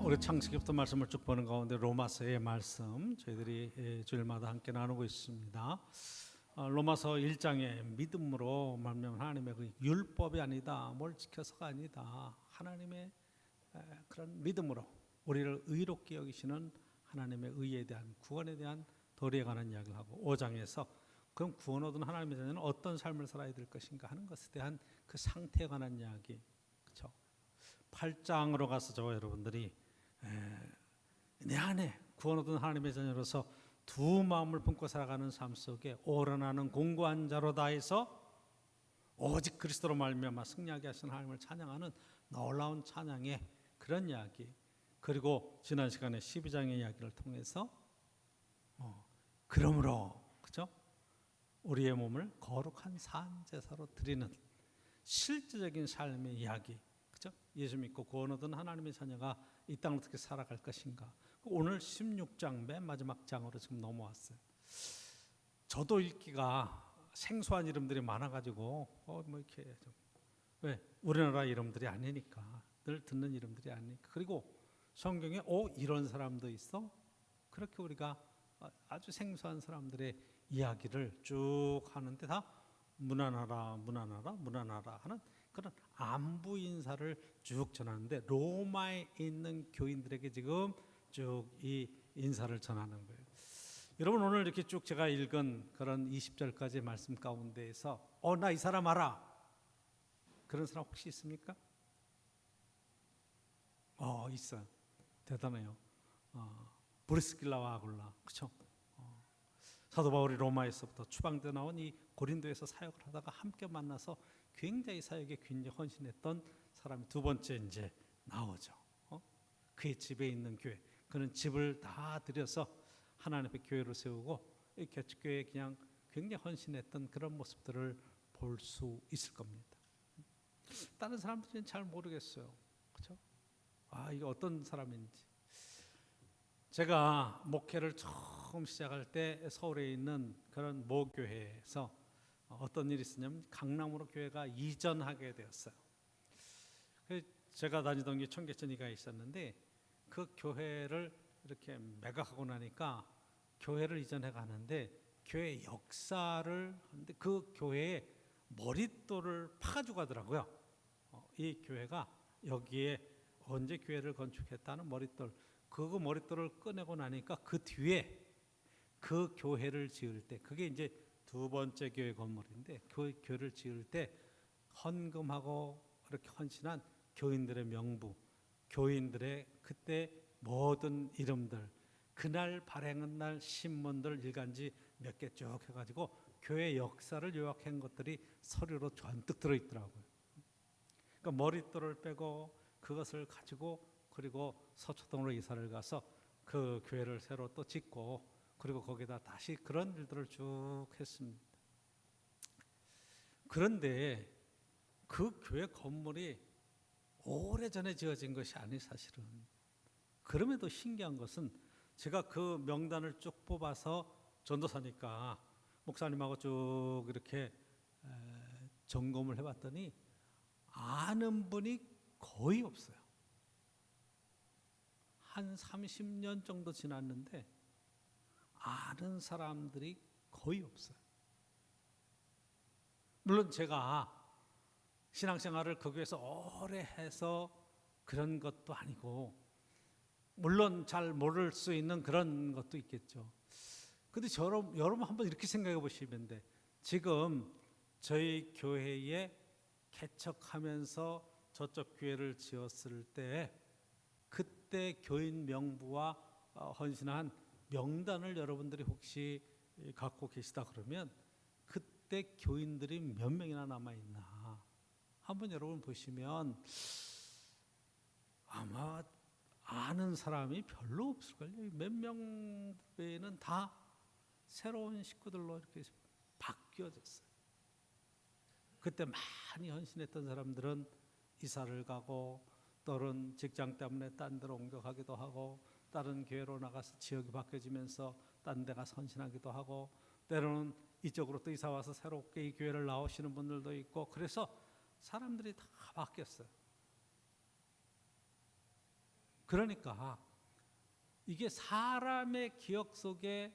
우리 창세기부터 말씀을 쭉 보는 가운데 로마서의 말씀 저희들이 주일마다 함께 나누고 있습니다. 로마서 1장에 믿음으로 말하면 하나님의 그 율법이 아니다, 뭘 지켜서가 아니다, 하나님의 그런 믿음으로 우리를 의롭게 여기시는 하나님의 의에 대한 구원에 대한 도리에 관한 이야기를 하고, 5장에서 그럼 구원 얻은 하나님의 자녀는 어떤 삶을 살아야 될 것인가 하는 것에 대한 그 상태에 관한 이야기, 그렇죠? 8장으로 가서 저 여러분들이 내 안에 구원 얻은 하나님의 자녀로서 두 마음을 품고 살아가는 삶 속에 오르나는 공고한 자로다 해서 오직 그리스도로 말미암아 승리하게 하신 하나님을 찬양하는 놀라운 찬양의 그런 이야기, 그리고 지난 시간에 12장의 이야기를 통해서 그러므로, 그죠? 우리의 몸을 거룩한 산 제사로 드리는 실제적인 삶의 이야기, 그죠? 예수 믿고 구원 얻은 하나님의 자녀가 이 땅을 어떻게 살아갈 것인가. 오늘 16장 맨 마지막 장으로 지금 넘어왔어요. 저도 읽기가 생소한 이름들이 많아가지고 뭐 이렇게 좀, 왜 우리나라 이름들이 아니니까, 늘 듣는 이름들이 아니니까. 그리고 성경에 이런 사람도 있어? 그렇게 우리가 아주 생소한 사람들의 이야기를 쭉 하는데 다 무난하라 무난하라 무난하라 하는 그런 안부 인사를 쭉 전하는데, 로마에 있는 교인들에게 지금 쭉 이 인사를 전하는 거예요. 여러분, 오늘 이렇게 쭉 제가 읽은 그런 20절까지 말씀 가운데에서 나 이 사람 알아, 그런 사람 혹시 있습니까? 있어요. 대단해요. 브리스길라와 아굴라, 그렇죠? 사도 바울이 로마에서부터 추방되어 나온 이 고린도에서 사역을 하다가 함께 만나서 굉장히 사역에 굉장히 헌신했던 사람이 두 번째 이제 나오죠. 그의 집에 있는 교회, 그는 집을 다 들여서 하나님 앞에 교회를 세우고 이 개척교회에 그냥 굉장히 헌신했던 그런 모습들을 볼 수 있을 겁니다. 다른 사람들은 잘 모르겠어요, 그렇죠? 이게 어떤 사람인지. 제가 목회를 처음 시작할 때 서울에 있는 그런 모교회에서 어떤 일이 있었냐면 강남으로 교회가 이전하게 되었어요. 제가 다니던 게 청계천이가 있었는데 그 교회를 이렇게 매각하고 나니까 교회를 이전해 가는데 교회 역사를 하는데 그 교회에 머릿돌을 파가지고 가더라고요. 이 교회가 여기에 언제 교회를 건축했다는 머릿돌, 그 머릿돌을 꺼내고 나니까 그 뒤에 그 교회를 지을 때, 그게 이제 두 번째 교회 건물인데 그 교회를 지을 때 헌금하고 이렇게 헌신한 교인들의 명부, 교인들의 그때 모든 이름들, 그날 발행한 날 신문들 일간지 몇 개 쭉 해가지고 교회 역사를 요약한 것들이 서류로 잔뜩 들어있더라고요. 그러니까 머릿돌을 빼고 그것을 가지고 그리고 서초동으로 이사를 가서 그 교회를 새로 또 짓고 그리고 거기다 다시 그런 일들을 쭉 했습니다. 그런데 그 교회 건물이 오래전에 지어진 것이 아니 사실은. 그럼에도 신기한 것은 제가 그 명단을 쭉 뽑아서 전도사니까 목사님하고 쭉 이렇게 점검을 해봤더니 아는 분이 거의 없어요. 한 30년 정도 지났는데 아는 사람들이 거의 없어요. 물론 제가 신앙생활을 거기에서 오래 해서 그런 것도 아니고 물론 잘 모를 수 있는 그런 것도 있겠죠. 근데 여러분 한번 이렇게 생각해 보시면 돼. 지금 저희 교회에 개척하면서 저쪽 교회를 지었을 때 그때 교인 명부와 헌신한 명단을 여러분들이 혹시 갖고 계시다 그러면 그때 교인들이 몇 명이나 남아있나 한번 여러분 보시면 아마 아는 사람이 별로 없을걸요. 몇 명 외에는 다 새로운 식구들로 이렇게 바뀌어졌어요. 그때 많이 헌신했던 사람들은 이사를 가고 또는 직장 때문에 딴 데로 옮겨가기도 하고 다른 교회로 나가서 지역이 바뀌어지면서 딴 데 가서 헌신하기도 하고 때로는 이쪽으로 또 이사 와서 새롭게 이 교회를 나오시는 분들도 있고 그래서 사람들이 다 바뀌었어요. 그러니까 이게 사람의 기억 속에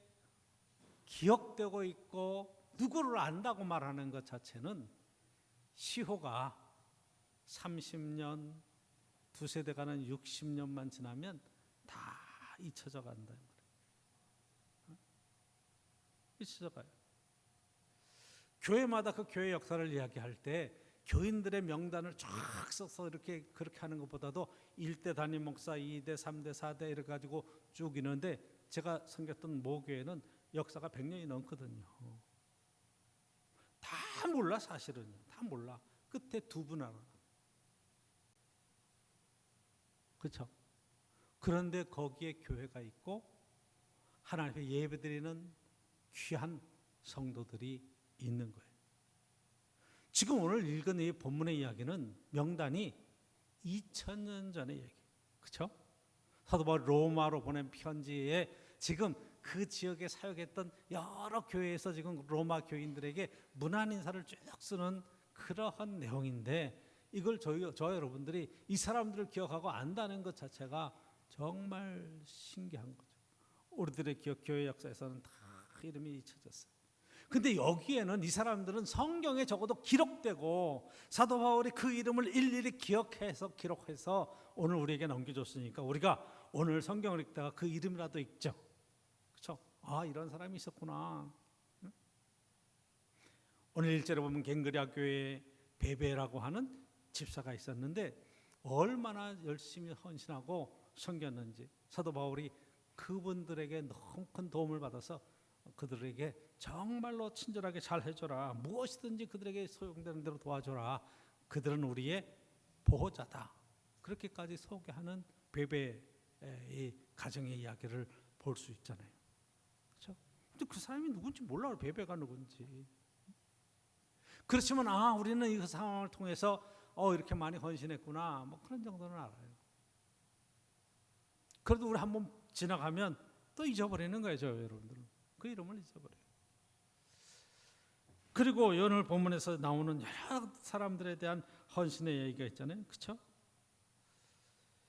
기억되고 있고 누구를 안다고 말하는 것 자체는 시효가 30년, 두세 대 가는 60년만 지나면 다 잊혀져 간다. 잊혀져 가요. 교회마다 그 교회 역사를 이야기할 때 교인들의 명단을 쫙 써서 이렇게 그렇게 하는 것보다도 1대 담임 목사, 2대, 3대, 4대 이렇게 가지고 쭉 있는데 제가 섬겼던 모 교회는 역사가 100년이 넘거든요. 다 몰라 사실은. 다 몰라. 끝에 두 분 알아. 그렇죠? 그런데 거기에 교회가 있고 하나님의 예배드리는 귀한 성도들이 있는 거예요. 지금 오늘 읽은 이 본문의 이야기는 명단이 2000년 전의 얘기. 그렇죠? 사도 바울 로마로 보낸 편지에 지금 그 지역에 사역했던 여러 교회에서 지금 로마 교인들에게 문안 인사를 쭉 쓰는 그러한 내용인데 이걸 저 여러분들이 이 사람들을 기억하고 안다는 것 자체가 정말 신기한 거죠. 우리들의 교회 역사에서는 다 이름이 잊혀졌어요. 근데 여기에는 이 사람들은 성경에 적어도 기록되고 사도 바울이 그 이름을 일일이 기록해서 오늘 우리에게 넘겨줬으니까 우리가 오늘 성경을 읽다가 그 이름이라도 읽죠. 그렇죠? 아, 이런 사람이 있었구나. 오늘 1절에 보면 갱그리아 교회에 베베라고 하는 집사가 있었는데 얼마나 열심히 헌신하고 섬겼는지 사도 바울이 그분들에게 너무 큰 도움을 받아서 그들에게 정말로 친절하게 잘 해줘라. 무엇이든지 그들에게 소용되는 대로 도와줘라. 그들은 우리의 보호자다. 그렇게까지 소개하는 베베의 가정의 이야기를 볼 수 있잖아요. 그렇죠? 근데 그 사람이 누군지 몰라요. 베베가 누군지. 그렇지만 우리는 이 상황을 통해서 이렇게 많이 헌신했구나. 뭐 그런 정도는 알아요. 그래도 우리 한번 지나가면 또 잊어버리는 거예요, 여러분들은. 그 이름을 잊어버려요. 그리고 오늘 본문에서 나오는 여러 사람들에 대한 헌신의 얘기가 있잖아요. 그렇죠?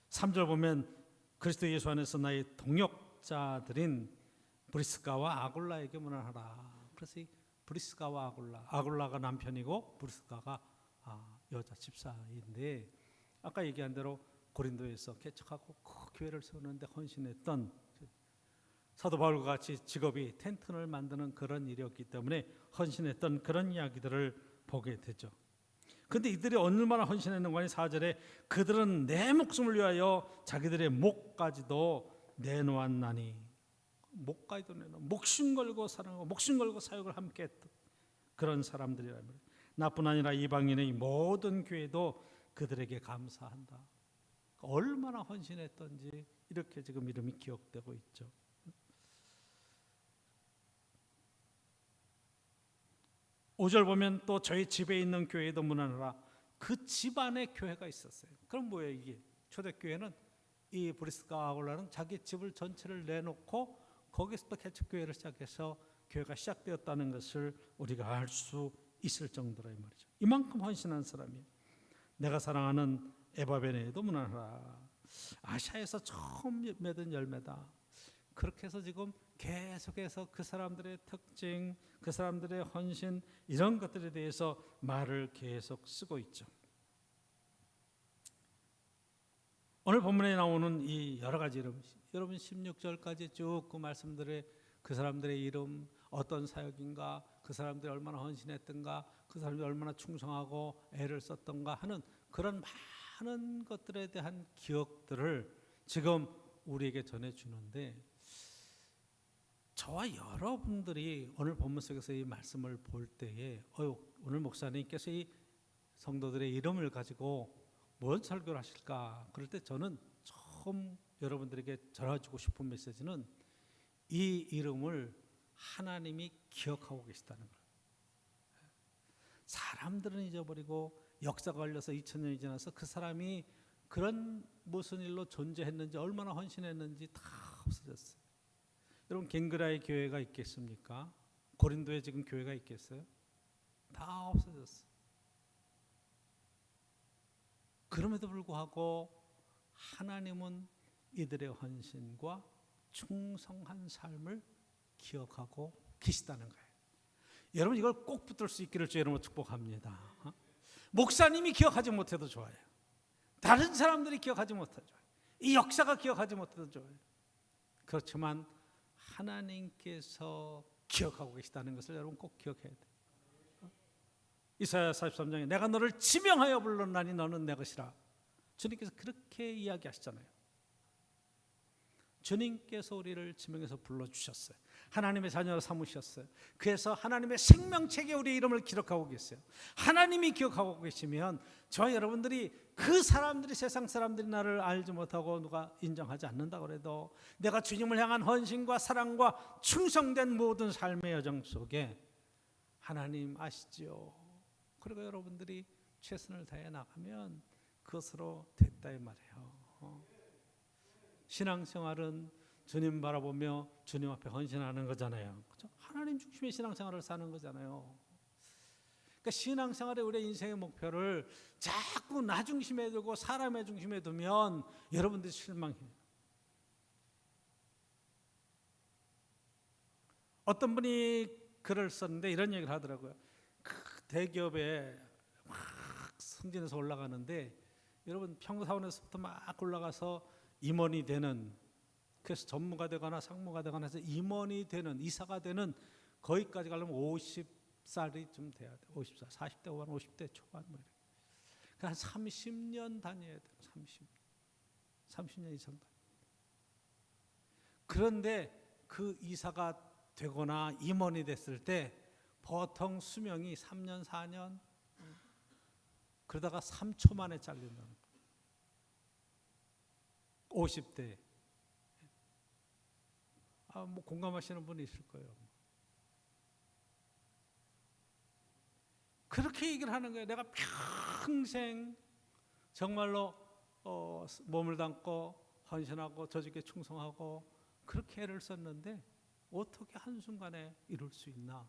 3절 보면 그리스도 예수 안에서 나의 동역자들인 브리스가와 아굴라에게 문안하라. 그래서 이 브리스가와 아굴라가 남편이고 브리스가가 여자 집사인데 아까 얘기한 대로 고린도에서 개척하고 그 교회를 세우는데 헌신했던 사도 바울과 같이 직업이 텐트를 만드는 그런 일이었기 때문에 헌신했던 그런 이야기들을 보게 되죠. 그런데 이들이 얼마나 헌신했는가 하니 4절에 그들은 내 목숨을 위하여 자기들의 목까지도 내놓았나니 목까지도 내놓아 목숨 걸고 사랑하고 목숨 걸고 사역을 함께 했던 그런 사람들이라는 거예요. 나뿐 아니라 이방인의 모든 교회도 그들에게 감사한다. 얼마나 헌신했던지 이렇게 지금 이름이 기억되고 있죠. 오 절 보면 또 저희 집에 있는 교회도 문안하라. 그 집안에 교회가 있었어요. 그럼 뭐예요 이게? 초대교회는 이 브리스가 아굴라는 자기 집을 전체를 내놓고 거기서부터 개척교회를 시작해서 교회가 시작되었다는 것을 우리가 알 수 있을 정도라 이 말이죠. 이만큼 헌신한 사람이에요. 내가 사랑하는 에바베네에도 문안하라. 아시아에서 처음 맺은 열매다. 그렇게 해서 지금 계속해서 그 사람들의 특징, 그 사람들의 헌신 이런 것들에 대해서 말을 계속 쓰고 있죠. 오늘 본문에 나오는 이 여러 가지 이름, 여러분 16절까지 쭉 그 말씀들의 그 사람들의 이름, 어떤 사역인가, 그 사람들이 얼마나 헌신했던가, 그 사람들이 얼마나 충성하고 애를 썼던가 하는 그런 많은 것들에 대한 기억들을 지금 우리에게 전해주는데 저와 여러분들이 오늘 본문 속에서 이 말씀을 볼 때에 오늘 목사님께서 이 성도들의 이름을 가지고 뭔 설교를 하실까? 그럴 때 저는 처음 여러분들에게 전해주고 싶은 메시지는 이 이름을 하나님이 기억하고 계시다는 거예요. 사람들은 잊어버리고 역사가 걸려서 2000년이 지나서 그 사람이 그런 무슨 일로 존재했는지 얼마나 헌신했는지 다 없어졌어요. 여러분 갱그라의 교회가 있겠습니까? 고린도에 지금 교회가 있겠어요? 다 없어졌어요. 그럼에도 불구하고 하나님은 이들의 헌신과 충성한 삶을 기억하고 계시다는 거예요. 여러분 이걸 꼭 붙들 수 있기를 주 이름으로 축복합니다. 목사님이 기억하지 못해도 좋아요. 다른 사람들이 기억하지 못해도 좋아요. 이 역사가 기억하지 못해도 좋아요. 그렇지만 하나님께서 기억하고 계시다는 것을 여러분 꼭 기억해야 돼요. 이사야 43장에 내가 너를 지명하여 불렀나니 너는 내 것이라. 주님께서 그렇게 이야기하시잖아요. 주님께서 우리를 지명해서 불러주셨어요. 하나님의 자녀로 삼으셨어요. 그래서 하나님의 생명책에 우리의 이름을 기록하고 계세요. 하나님이 기억하고 계시면 저와 여러분들이 그 사람들이 세상 사람들이 나를 알지 못하고 누가 인정하지 않는다고 해도 내가 주님을 향한 헌신과 사랑과 충성된 모든 삶의 여정 속에 하나님 아시지요. 그리고 여러분들이 최선을 다해 나가면 그것으로 됐다 이 말이에요. 신앙생활은 주님 바라보며 주님 앞에 헌신하는 거잖아요. 그렇죠? 하나님 중심의 신앙생활을 사는 거잖아요. 그러니까 신앙생활의 우리의 인생의 목표를 자꾸 나 중심에 두고 사람의 중심에 두면 여러분들이 실망해요. 어떤 분이 글을 썼는데 이런 얘기를 하더라고요. 대기업에 막 승진해서 올라가는데 여러분 평사원에서부터 막 올라가서 임원이 되는, 그래서 전무가 되거나 상무가 되거나 해서 임원이 되는, 이사가 되는, 거기까지 가려면 50살이 좀 돼야 돼. 50살, 40대 후반, 50대 초반 뭐 이렇게. 한 30년 다녀야 돼. 30년 이상 다녀야 돼. 그런데 그 이사가 되거나 임원이 됐을 때 보통 수명이 3년, 4년, 그러다가 3초 만에 잘린다는 거예요. 50대. 뭐 공감하시는 분이 있을 거예요. 그렇게 얘기를 하는 거예요. 내가 평생 정말로 몸을 담고 헌신하고 저주께 충성하고 그렇게 애를 썼는데 어떻게 한순간에 이룰 수 있나?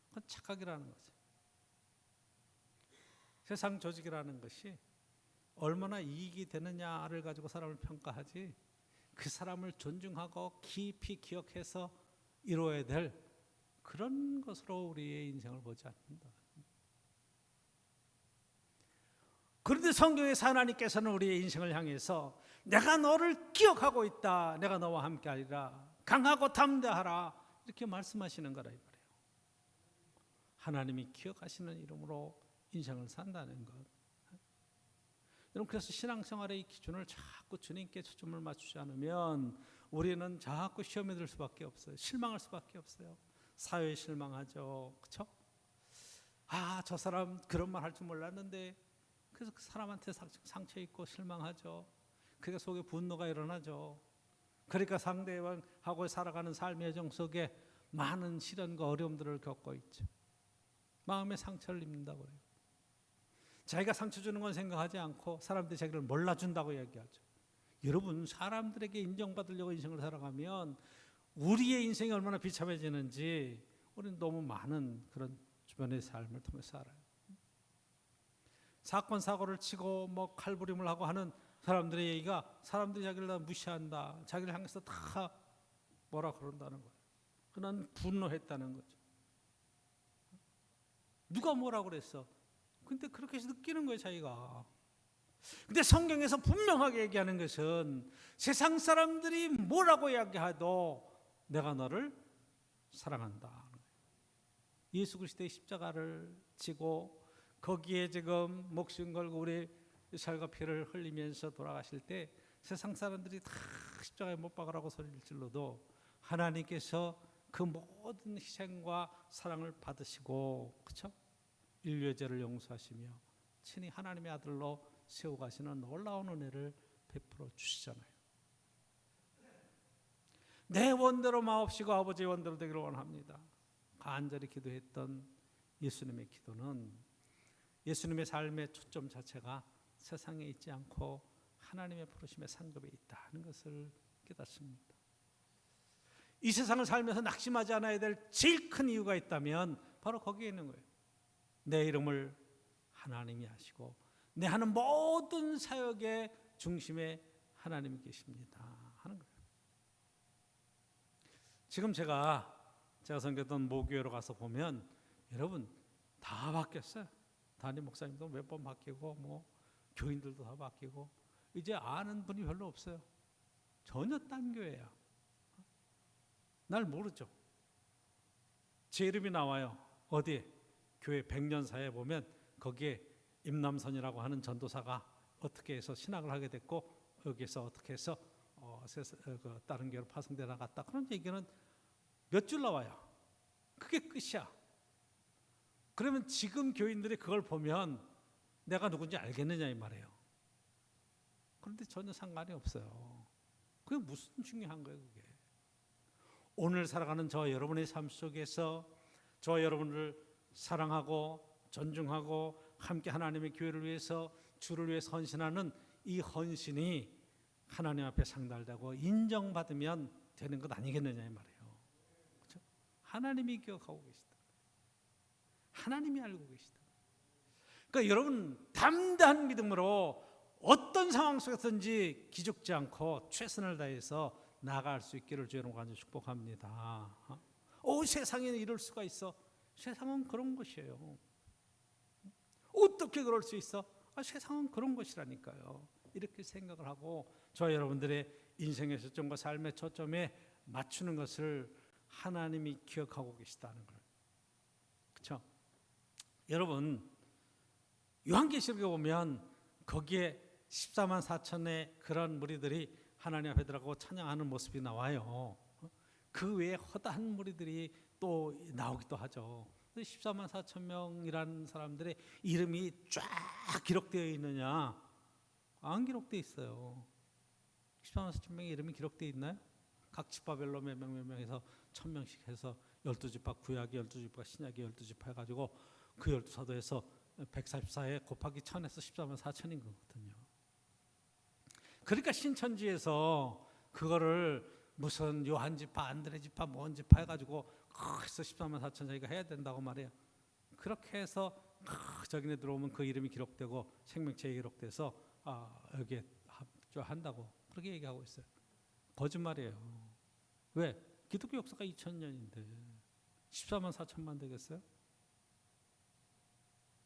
그건 착각이라는 거죠. 세상 조직이라는 것이 얼마나 이익이 되느냐를 가지고 사람을 평가하지 그 사람을 존중하고 깊이 기억해서 이루어야 될 그런 것으로 우리의 인생을 보지 않는다. 그런데 성경에서 하나님께서는 우리의 인생을 향해서 내가 너를 기억하고 있다. 내가 너와 함께하리라. 강하고 담대하라. 이렇게 말씀하시는 거라 이 말이에요. 하나님이 기억하시는 이름으로 인생을 산다는 것. 여러분 그래서 신앙생활의 이 기준을 자꾸 주님께 초점을 맞추지 않으면 우리는 자꾸 시험에 들 수밖에 없어요. 실망할 수밖에 없어요. 사회에 실망하죠. 그렇죠? 저 사람 그런 말 할 줄 몰랐는데 그래서 그 사람한테 상처 입고 실망하죠. 그러니까 속에 분노가 일어나죠. 그러니까 상대방하고 살아가는 삶의 여정 속에 많은 시련과 어려움들을 겪고 있죠. 마음에 상처를 입는다고 해요. 자기가 상처 주는 건 생각하지 않고 사람들이 자기를 몰라준다고 얘기하죠. 여러분 사람들에게 인정받으려고 인생을 살아가면 우리의 인생이 얼마나 비참해지는지 우리는 너무 많은 그런 주변의 삶을 통해서 살아요. 사건 사고를 치고 뭐 칼부림을 하고 하는 사람들의 얘기가 사람들이 자기를 다 무시한다. 자기를 향해서 다 뭐라 그런다는 거예요. 그는 분노했다는 거죠. 누가 뭐라고 그랬어? 근데 그렇게 느끼는 거예요, 자기가. 근데 성경에서 분명하게 얘기하는 것은 세상 사람들이 뭐라고 이야기해도 내가 너를 사랑한다. 예수 그리스도의 십자가를 지고 거기에 지금 목숨 걸고 우리 살과 피를 흘리면서 돌아가실 때 세상 사람들이 다 십자가에 못 박으라고 소리를 질러도 하나님께서 그 모든 희생과 사랑을 받으시고, 그렇죠? 인류의 죄를 용서하시며 친히 하나님의 아들로 세워가시는 놀라운 은혜를 베풀어 주시잖아요. 내 원대로 마옵시고 아버지의 원대로 되기를 원합니다. 간절히 기도했던 예수님의 기도는 예수님의 삶의 초점 자체가 세상에 있지 않고 하나님의 부르심의 상급에 있다는 것을 깨닫습니다. 이 세상을 살면서 낙심하지 않아야 될 제일 큰 이유가 있다면 바로 거기에 있는 거예요. 내 이름을 하나님이 아시고 내 하는 모든 사역의 중심에 하나님이 계십니다 하는 거예요. 지금 제가 섬겼던 모교회로 가서 보면 여러분 다 바뀌었어요. 담임 목사님도 몇 번 바뀌고 뭐 교인들도 다 바뀌고 이제 아는 분이 별로 없어요. 전혀 딴 교회야. 날 모르죠. 제 이름이 나와요. 어디에? 교회 100년사에 보면 거기에 임남선이라고 하는 전도사가 어떻게 해서 신학을 하게 됐고 여기서 어떻게 해서 다른 교회로 파송돼 나갔다. 그런 얘기는 몇 줄 나와요. 그게 끝이야. 그러면 지금 교인들이 그걸 보면 내가 누군지 알겠느냐 이 말이에요. 그런데 전혀 상관이 없어요. 그게 무슨 중요한 거예요 그게. 오늘 살아가는 저와 여러분의 삶 속에서 저와 여러분을 사랑하고 존중하고 함께 하나님의 교회를 위해서 주를 위해서 헌신하는 이 헌신이 하나님 앞에 상달되고 인정받으면 되는 것 아니겠느냐 이 말이에요. 그렇죠? 하나님이 기억하고 계시다. 하나님이 알고 계시다. 그러니까 여러분 담대한 믿음으로 어떤 상황 속에서든지 기죽지 않고 최선을 다해서 나아갈 수 있기를 주의 이름으로 간절히 축복합니다. 세상에 이럴 수가 있어. 세상은 그런 것이에요. 어떻게 그럴 수 있어? 세상은 그런 것이라니까요. 이렇게 생각을 하고 저 여러분들의 인생의 초점과 삶의 초점에 맞추는 것을 하나님이 기억하고 계시다는 걸. 그렇죠? 여러분 요한계시록에 보면 거기에 14만 4천의 그런 무리들이 하나님 앞에 들어가고 찬양하는 모습이 나와요. 그 외에 허다한 무리들이 또 나오기도 하죠. 14만 4천 명이라는 사람들의 이름이 쫙 기록되어 있느냐? 안 기록되어 있어요. 14만 4천 명의 이름이 기록되어 있나요? 각 지파별로 몇 명 해서 1000명씩 해서 12지파 구약이 12지파 신약이 12지파 해가지고 그 12사도에서 144에 곱하기 1000에서 14만 4천인 거거든요. 그러니까 신천지에서 그거를 무슨 요한지파 안드레지파 뭔지파 해가지고 그래서 14만 4천 저희가 해야 된다고 말해요. 그렇게 해서 저기네 들어오면 그 이름이 기록되고 생명체에 기록돼서 여기에 합주한다고 그렇게 얘기하고 있어요. 거짓말이에요. 왜? 기독교 역사가 2000년인데 14만 4천만 되겠어요?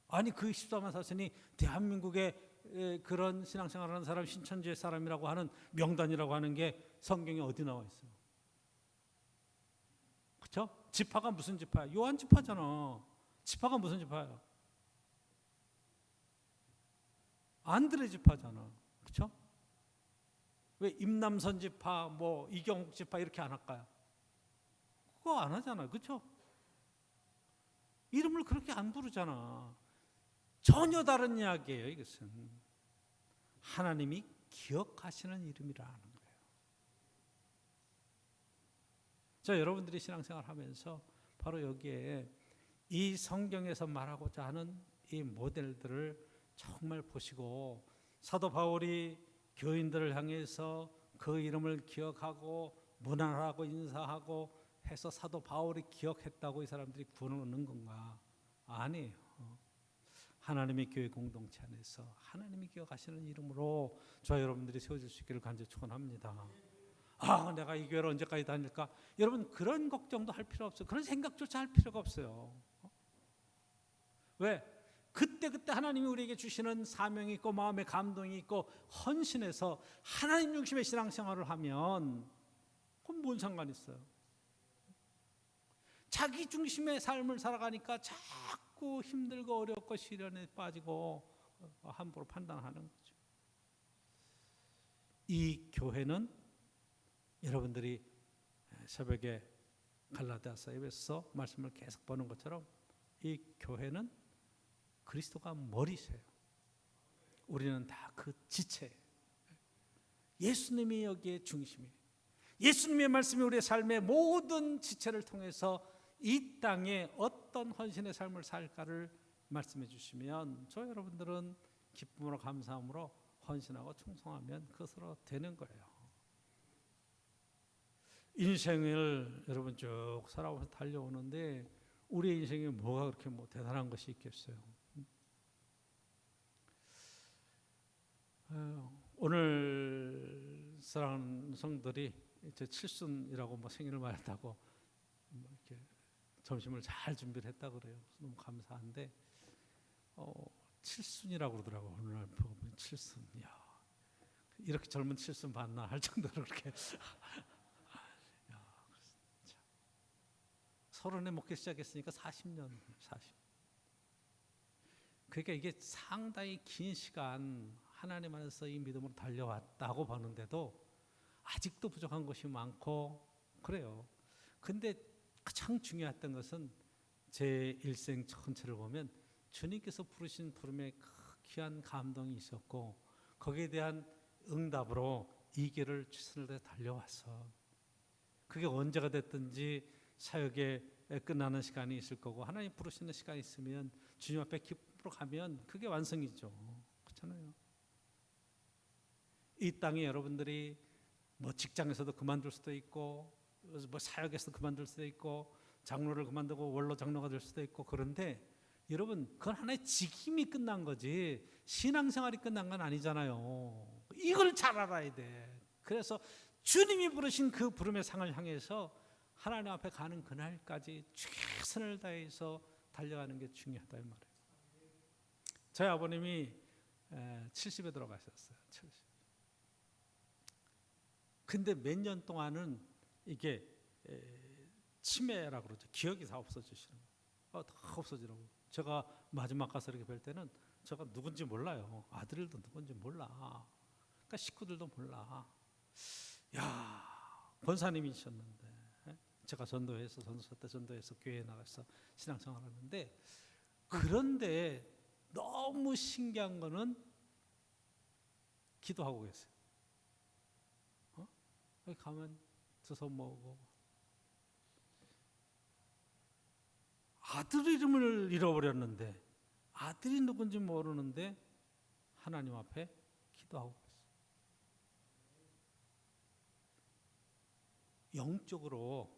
아니 그 14만 4천이 대한민국의 그런 신앙생활하는 사람 신천지의 사람이라고 하는 명단이라고 하는 게 성경에 어디 나와 있어요? 그렇죠? 지파가 무슨 지파야? 요한 지파잖아. 지파가 무슨 지파야? 안드레 지파잖아. 그렇죠? 왜 임남선 지파, 뭐 이경욱 지파 이렇게 안 할까요? 그거 안 하잖아요. 그렇죠? 이름을 그렇게 안 부르잖아. 전혀 다른 이야기예요. 이것은 하나님이 기억하시는 이름이라는 거예요. 자, 여러분들이 신앙생활 하면서 바로 여기에 이 성경에서 말하고자 하는 이 모델들을 정말 보시고 사도 바울이 교인들을 향해서 그 이름을 기억하고 문안하고 인사하고 해서 사도 바울이 기억했다고 이 사람들이 구원을 얻는 건가? 아니에요. 하나님의 교회 공동체 안에서 하나님이 기억하시는 이름으로 저와 여러분들이 세워질 수 있기를 간절히 축원합니다. 내가 이 교회를 언제까지 다닐까? 여러분 그런 걱정도 할 필요 없어요. 그런 생각조차 할 필요가 없어요. 왜? 그때 하나님이 우리에게 주시는 사명이 있고 마음의 감동이 있고 헌신해서 하나님 중심의 신앙생활을 하면 그건 뭔 상관이 있어요? 자기 중심의 삶을 살아가니까 자꾸 힘들고 어렵고 시련에 빠지고 함부로 판단하는 거죠. 이 교회는 여러분들이 새벽에 갈라디아서 에베소 말씀을 계속 보는 것처럼 이 교회는 그리스도가 머리세요. 우리는 다 그 지체예요. 예수님이 여기에 중심이에요. 예수님의 말씀이 우리의 삶의 모든 지체를 통해서 이 땅에 어떤 헌신의 삶을 살까를 말씀해 주시면 저 여러분들은 기쁨으로 감사함으로 헌신하고 충성하면 그것으로 되는 거예요. 인생을 여러분 쭉 살아오면서 달려오는데 우리의 인생에 뭐가 그렇게 대단한 것이 있겠어요? 오늘 사랑하는 성들이 제 칠순이라고 뭐 생일을 맞았다고 뭐 이렇게 점심을 잘 준비를 했다 그래요. 너무 감사한데 칠순이라고 그러더라고. 오늘 보면 칠순. 야, 이렇게 젊은 칠순 봤나 할 정도로 그렇게 야, 서른에 먹기 시작했으니까 40년. 그러니까 이게 상당히 긴 시간 하나님 안에서 이 믿음으로 달려왔다고 보는데도 아직도 부족한 것이 많고 그래요. 근데 가장 중요했던 것은 제 일생 전체를 보면 주님께서 부르신 부름에 귀한 감동이 있었고 거기에 대한 응답으로 이 길을 최선을 다해 달려와서 그게 언제가 됐든지 사역에 끝나는 시간이 있을 거고 하나님 부르시는 시간이 있으면 주님 앞에 기쁨으로 가면 그게 완성이죠. 그렇잖아요. 이 땅에 여러분들이 뭐 직장에서도 그만둘 수도 있고 뭐 사역에서 그만둘 수도 있고 장로를 그만두고 원로 장로가 될 수도 있고 그런데 여러분 그건 하나의 직임이 끝난 거지 신앙생활이 끝난 건 아니잖아요. 이걸 잘 알아야 돼. 그래서 주님이 부르신 그 부름의 상을 향해서 하나님 앞에 가는 그날까지 최선을 다해서 달려가는 게 중요하다 이 말이에요. 저희 아버님이 70에 들어가셨어요. 70. 근데 몇 년 동안은 이게 치매라고 그러죠. 기억이 다 없어지시는 거예요. 다 없어지라고. 제가 마지막 가서 이렇게 뵐 때는 제가 누군지 몰라요. 아들도 누군지 몰라. 그러니까 식구들도 몰라. 야, 권사님이셨는데 제가 전도해서 전도사 때 전도해서 교회에 나가서 신앙생활하는데 그런데 너무 신기한 거는 기도하고 계세요. 여기 가면 주워 먹고 아들 이름을 잃어버렸는데 아들이 누군지 모르는데 하나님 앞에 기도하고 있어요. 영적으로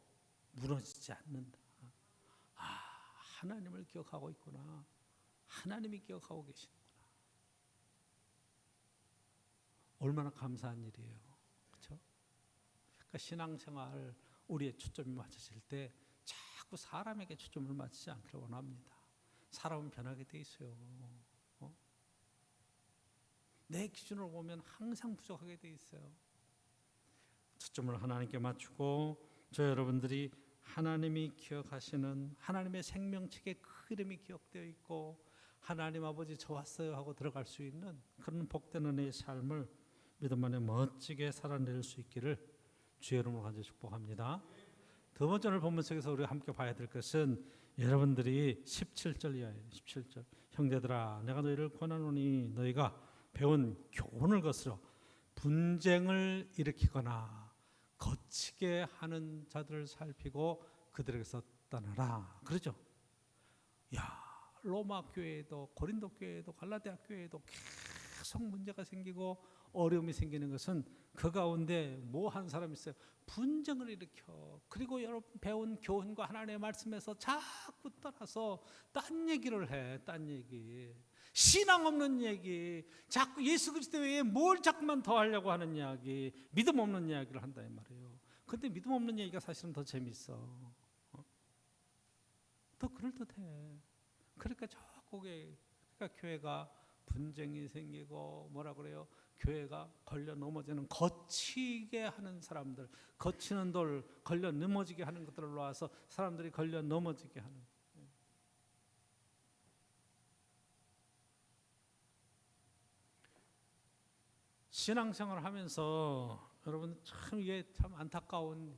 무너지지 않는다. 아, 하나님을 기억하고 있구나. 하나님이 기억하고 계시는구나. 얼마나 감사한 일이에요. 그렇죠? 그러니까 신앙생활 우리의 초점이 맞춰질 때 자꾸 사람에게 초점을 맞추지 않기를 원합니다. 사람은 변하게 돼 있어요. 내 기준으로 보면 항상 부족하게 돼 있어요. 초점을 하나님께 맞추고 저 여러분들이 하나님이 기억하시는 하나님의 생명책에 그 이름이 기억되어 있고 하나님 아버지 저 왔어요 하고 들어갈 수 있는 그런 복된 은혜의 삶을 믿음 안에 멋지게 살아낼 수 있기를 주의 이름으로 간절히 축복합니다. 두 번째 오늘 본문 속에서 우리가 함께 봐야 될 것은 여러분들이 17절 이하에 17절 형제들아 내가 너희를 권하노니 너희가 배운 교훈을 거스러 분쟁을 일으키거나 거치게 하는 자들을 살피고 그들에게서 떠나라. 그러죠? 야, 로마 교회에도 고린도 교회에도 갈라디아 교회에도 계속 문제가 생기고 어려움이 생기는 것은 그 가운데 뭐 한 사람 있어요. 분쟁을 일으켜. 그리고 여러분 배운 교훈과 하나님의 말씀에서 자꾸 떠나서 딴 얘기를 해. 딴 얘기. 신앙 없는 얘기. 자꾸 예수 그리스도 외에 뭘 자꾸만 더 하려고 하는 이야기. 믿음 없는 이야기를 한다 이 말이에요. 근데 믿음 없는 얘기가 사실은 더 재밌어. 더 그럴듯해. 그러니까 자꾸 그러니까 교회가 분쟁이 생기고 뭐라 그래요? 교회가 걸려 넘어지는 거치게 하는 사람들, 거치는 돌 걸려 넘어지게 하는 것들을 놓아서 사람들이 걸려 넘어지게 하는. 신앙생활을 하면서 여러분 참 이게 참 안타까운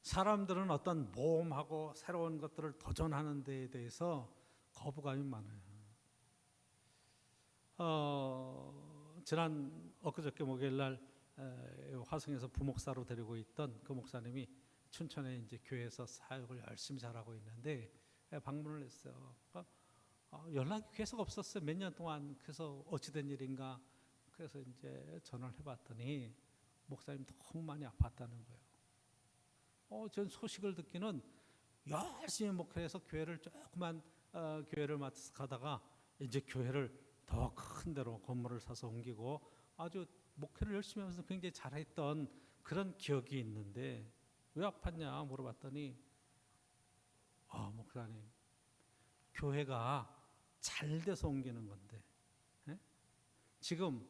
사람들은 어떤 모험하고 새로운 것들을 도전하는 데에 대해서 거부감이 많아요. 지난 엊그저께 목요일날 화성에서 부목사로 데리고 있던 그 목사님이 춘천에 이제 교회에서 사역을 열심히 잘하고 있는데 방문을 했어요. 연락이 계속 없었어요. 몇 년 동안. 그래서 어찌된 일인가. 그래서 이제 전화를 해봤더니 목사님 너무 많이 아팠다는 거예요. 전 소식을 듣기는 열심히 목회해서 교회를 조그만 교회를 맡아서 가다가 이제 교회를 더 큰 데로 건물을 사서 옮기고 아주 목회를 열심히 하면서 굉장히 잘했던 그런 기억이 있는데 왜 아팠냐 물어봤더니 목사님, 교회가 잘 돼서 옮기는 건데 지금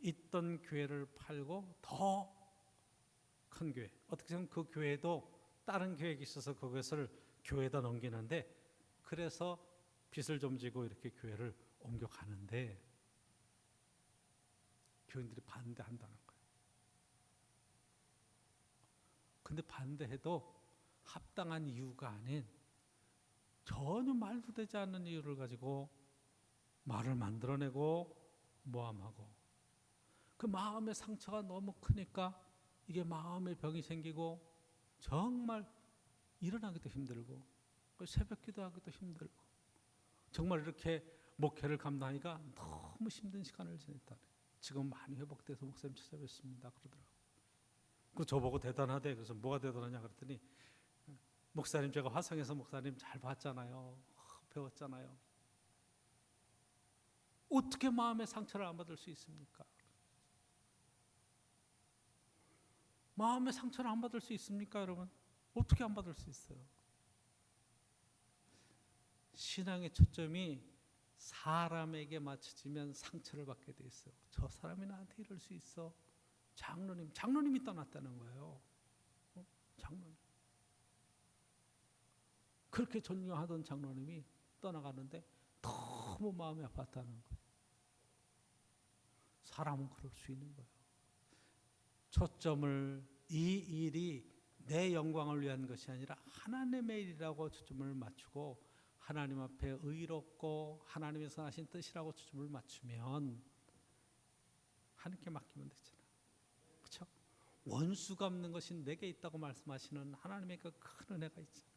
있던 교회를 팔고 더 큰 교회, 어떻게 보면 그 교회도 다른 계획이 있어서 그것을 교회에다 넘기는데 그래서 빚을 좀 지고 이렇게 교회를 옮겨가는데 교인들이 반대한다는 거예요. 근데 반대해도 합당한 이유가 아닌 전혀 말도 되지 않는 이유를 가지고 말을 만들어내고 모함하고 그 마음의 상처가 너무 크니까 이게 마음의 병이 생기고 정말 일어나기도 힘들고 새벽 기도하기도 힘들고 정말 이렇게 목회를 감당하기가 너무 힘든 시간을 지냈다. 지금 많이 회복돼서 목사님 찾아뵙습니다 그러더라고요. 그 저보고 대단하대. 그래서 뭐가 대단하냐 그랬더니 목사님 제가 화성에서 목사님 잘 봤잖아요. 배웠잖아요. 어떻게 마음의 상처를 안 받을 수 있습니까? 마음의 상처를 안 받을 수 있습니까 여러분? 어떻게 안 받을 수 있어요? 신앙의 초점이 사람에게 맞춰지면 상처를 받게 돼 있어요. 저 사람이 나한테 이럴 수 있어. 장로님이 떠났다는 거예요. 장로님. 그렇게 존경하던 장로님이 떠나가는데 너무 마음이 아팠다는 거예요. 사람은 그럴 수 있는 거예요. 초점을 이 일이 내 영광을 위한 것이 아니라 하나님의 일이라고 초점을 맞추고 하나님 앞에 의롭고 하나님의 선하신 뜻이라고 초점을 맞추면 하나님께 맡기면 되잖아요. 그렇죠? 원수 갚는 것이 내게 있다고 말씀하시는 하나님의 그 큰 은혜가 있잖아요.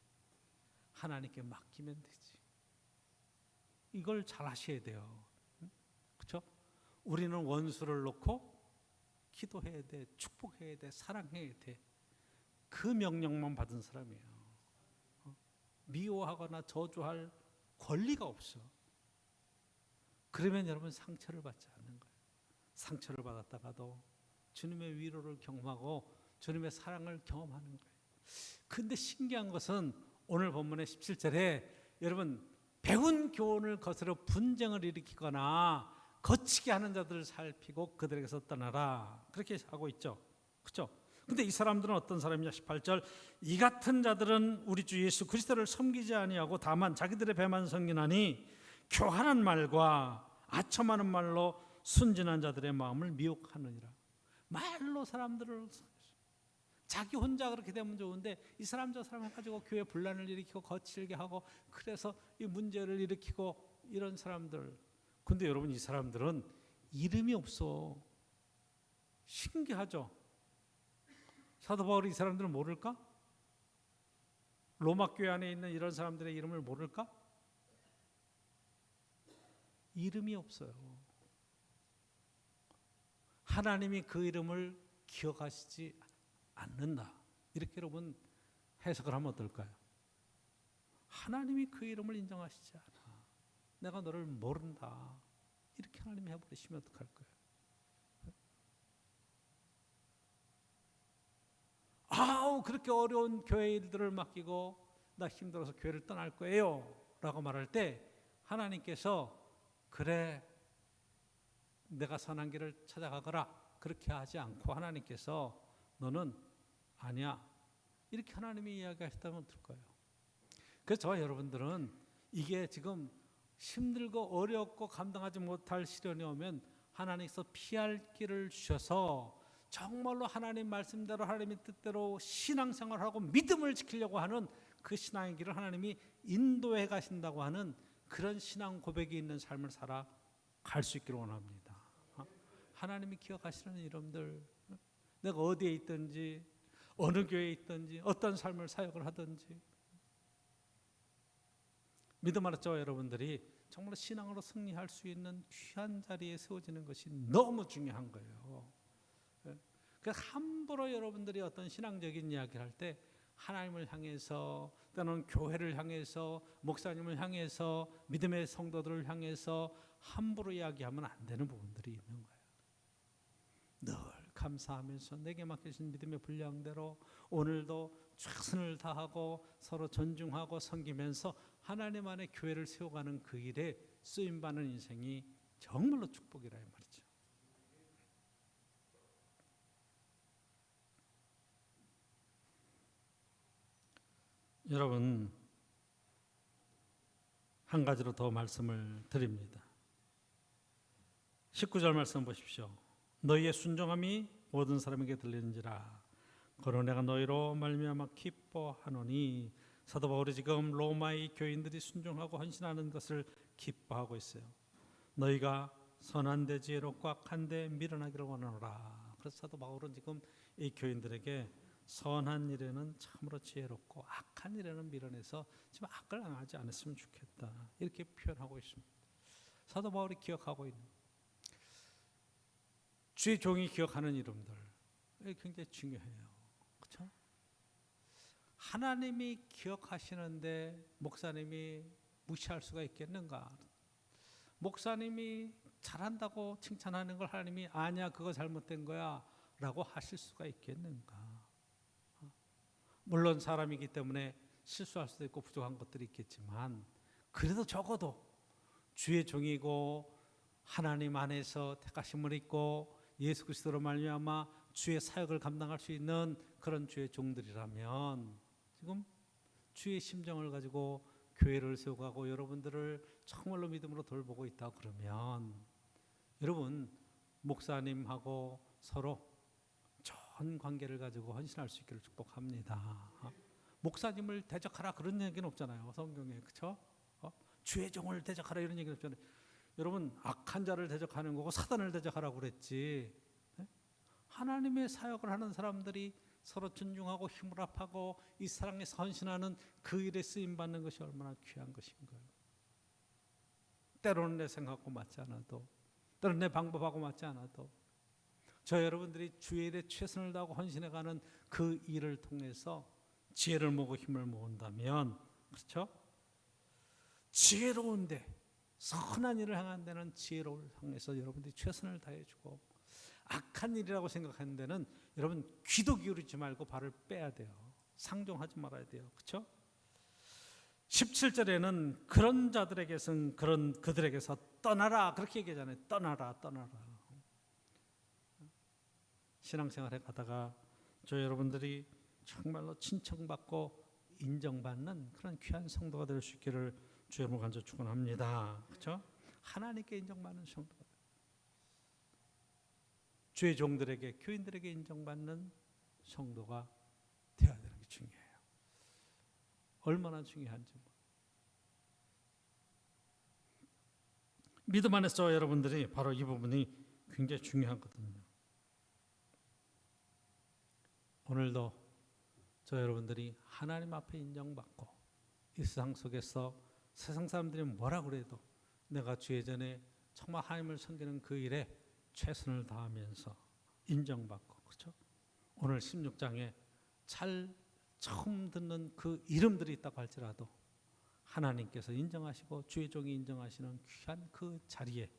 하나님께 맡기면 되지. 이걸 잘 하셔야 돼요. 그렇죠? 우리는 원수를 놓고 기도해야 돼, 축복해야 돼, 사랑해야 돼. 그 명령만 받은 사람이에요. 미워하거나 저주할 권리가 없어. 그러면 여러분 상처를 받지 않는 거예요. 상처를 받았다가도 주님의 위로를 경험하고 주님의 사랑을 경험하는 거예요. 근데 신기한 것은 오늘 본문의 17절에 여러분 배운 교훈을 거스려 분쟁을 일으키거나 거치게 하는 자들을 살피고 그들에게서 떠나라 그렇게 하고 있죠. 그렇죠? 근데 이 사람들은 어떤 사람이냐? 18절 이 같은 자들은 우리 주 예수 그리스도를 섬기지 아니하고 다만 자기들의 배만 섬기나니 교활한 말과 아첨하는 말로 순진한 자들의 마음을 미혹하느니라. 말로 사람들을 자기 혼자 그렇게 되면 좋은데 이 사람 저 사람 해가지고 교회 분란을 일으키고 거칠게 하고 그래서 이 문제를 일으키고 이런 사람들. 근데 여러분 이 사람들은 이름이 없어. 신기하죠? 사도 바울이 이 사람들을 모를까? 로마 교회 안에 있는 이런 사람들의 이름을 모를까? 이름이 없어요. 하나님이 그 이름을 기억하시지 않는다. 이렇게 여러분 해석을 하면 어떨까요? 하나님이 그 이름을 인정하시지 않아. 내가 너를 모른다. 이렇게 하나님이 해버리시면 어떡할 거예요? 아우 그렇게 어려운 교회 일들을 맡기고 나 힘들어서 교회를 떠날 거예요 라고 말할 때 하나님께서 그래 내가 선한 길을 찾아가거라 그렇게 하지 않고 하나님께서 너는 아니야 이렇게 하나님이 이야기하셨다면 어떨 거예요? 그래서 저와 여러분들은 이게 지금 힘들고 어렵고 감당하지 못할 시련이 오면 하나님께서 피할 길을 주셔서 정말로 하나님 말씀대로 하나님의 뜻대로 신앙생활을 하고 믿음을 지키려고 하는 그 신앙의 길을 하나님이 인도해 가신다고 하는 그런 신앙 고백이 있는 삶을 살아갈 수 있기를 원합니다. 하나님이 기억하시는 여러분들 내가 어디에 있든지 어느 교회에 있든지 어떤 삶을 사역을 하든지 믿음 알았죠? 여러분들이 정말 신앙으로 승리할 수 있는 귀한 자리에 세워지는 것이 너무 중요한 거예요. 그래서 함부로 여러분들이 어떤 신앙적인 이야기를 할 때 하나님을 향해서, 때로는 교회를 향해서, 목사님을 향해서, 믿음의 성도들을 향해서 함부로 이야기하면 안 되는 부분들이 있는 거예요. 늘 감사하면서 내게 맡기신 믿음의 분량대로 오늘도 최선을 다하고 서로 존중하고 섬기면서 하나님 안에 교회를 세워가는 그 일에 쓰임받는 인생이 정말로 축복이라 이 말이죠. 여러분, 한 가지로 더 말씀을 드립니다. 19절 말씀 보십시오. 너희의 순종함이 모든 사람에게 들리는지라 그러나 내가 너희로 말미암아 기뻐하노니. 사도 바울이 지금 로마의 교인들이 순종하고 헌신하는 것을 기뻐하고 있어요. 너희가 선한 데 지혜롭고 악한 데 미련하기를 원하노라. 그래서 사도 바울은 지금 이 교인들에게 선한 일에는 참으로 지혜롭고 악한 일에는 미련해서 지금 악을 행하지 않았으면 좋겠다, 이렇게 표현하고 있습니다. 사도 바울이 기억하고 있는 주의 종이 기억하는 이름들 굉장히 중요해요. 그렇죠? 하나님이 기억하시는데 목사님이 무시할 수가 있겠는가? 목사님이 잘한다고 칭찬하는 걸 하나님이 아니야 그거 잘못된 거야 라고 하실 수가 있겠는가? 물론 사람이기 때문에 실수할 수도 있고 부족한 것들이 있겠지만 그래도 적어도 주의 종이고 하나님 안에서 택하심을 입고 예수 그리스도로 말미암아 주의 사역을 감당할 수 있는 그런 주의 종들이라면 지금 주의 심정을 가지고 교회를 세워가고 여러분들을 정말로 믿음으로 돌보고 있다 그러면 여러분 목사님하고 서로 좋은 관계를 가지고 헌신할 수 있기를 축복합니다. 목사님을 대적하라 그런 얘기는 없잖아요, 성경에. 그렇죠? 주의 종을 대적하라 이런 얘기는 없잖아요. 여러분 악한 자를 대적하는 거고 사단을 대적하라고 그랬지. 하나님의 사역을 하는 사람들이 서로 존중하고 힘을 합하고 이 사랑에 헌신하는 그 일에 쓰임받는 것이 얼마나 귀한 것인가요. 때로는 내 생각하고 맞지 않아도, 때로는 내 방법하고 맞지 않아도 저 여러분들이 주의 일에 최선을 다하고 헌신해가는 그 일을 통해서 지혜를 모으고 힘을 모은다면, 그렇죠? 지혜로운데 선한 일을 행한 데는 지혜를 향해서 여러분들이 최선을 다해주고, 악한 일이라고 생각하는 데는 여러분 귀도 기울이지 말고 발을 빼야 돼요. 상종하지 말아야 돼요. 그렇죠? 17절에는 그런 자들에게서는 그들에게서 떠나라 그렇게 얘기하잖아요. 떠나라. 신앙생활에 가다가 저 여러분들이 정말로 칭찬받고 인정받는 그런 귀한 성도가 될 수 있기를 주의 이름으로 간절히 축원합니다. 그렇죠? 하나님께 인정받는 성도가, 주의 종들에게, 교인들에게 인정받는 성도가 되어야 되는 게 중요해요. 얼마나 중요한지. 믿음 안에서 여러분들이 바로 이 부분이 굉장히 중요하거든요. 오늘도 저 여러분들이 하나님 앞에 인정받고 이 세상 속에서 세상 사람들이 뭐라 그래도 내가 주의 전에 정말 하나님을 섬기는 그 일에 최선을 다하면서 인정받고, 그렇죠? 오늘 16장에 잘 처음 듣는 그 이름들이 있다고 할지라도 하나님께서 인정하시고 주의 종이 인정하시는 귀한 그 자리에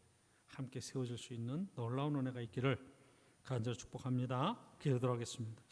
함께 세워질 수 있는 놀라운 은혜가 있기를 간절히 축복합니다. 기도하겠습니다.